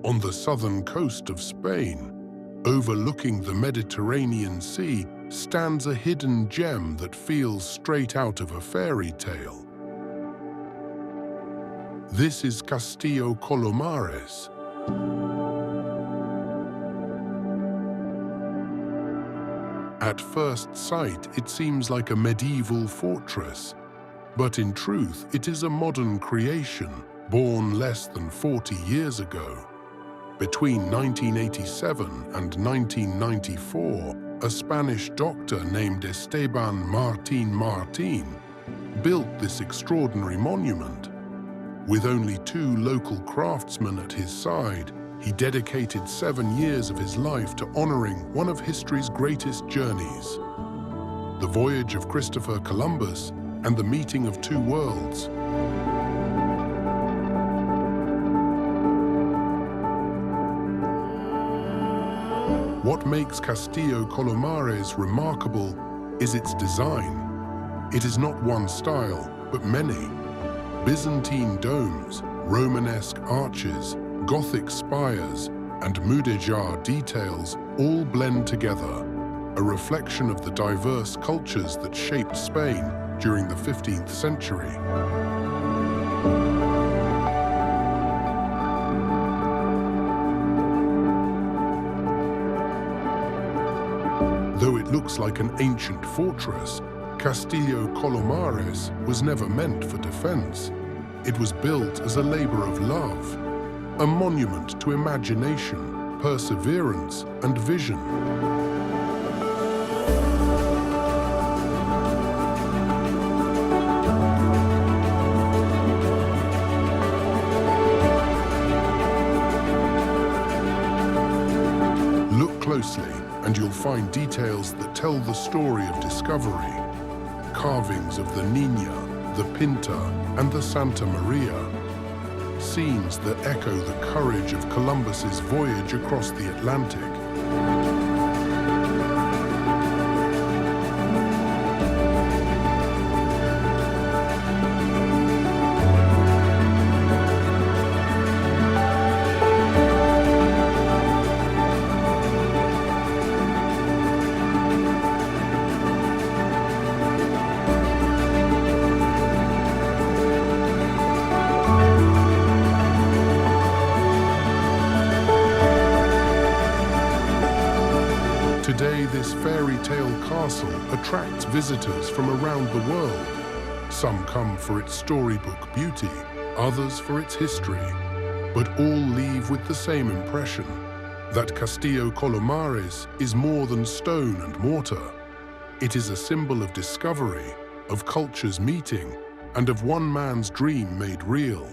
On the southern coast of Spain, overlooking the Mediterranean Sea, stands a hidden gem that feels straight out of a fairy tale. This is Castillo Colomares. At first sight, it seems like a medieval fortress, but in truth, it is a modern creation, born less than 40 years ago. Between 1987 and 1994, a Spanish doctor named Esteban Martín built this extraordinary monument. With only 2 local craftsmen at his side, he dedicated 7 years of his life to honoring one of history's greatest journeys, the voyage of Christopher Columbus and the meeting of 2 worlds. What makes Castillo Colomares remarkable is its design. It is not one style, but many. Byzantine domes, Romanesque arches, Gothic spires, and Mudéjar details all blend together, a reflection of the diverse cultures that shaped Spain during the 15th century. Though it looks like an ancient fortress, Castillo Colomares was never meant for defense. It was built as a labor of love, a monument to imagination, perseverance, and vision. Look closely, and you'll find details that tell the story of discovery. Carvings of the Niña, the Pinta, and the Santa Maria. Scenes that echo the courage of Columbus's voyage across the Atlantic. Today, this fairy tale castle attracts visitors from around the world. Some come for its storybook beauty, others for its history, but all leave with the same impression, that Castillo Colomares is more than stone and mortar. It is a symbol of discovery, of cultures meeting, and of one man's dream made real.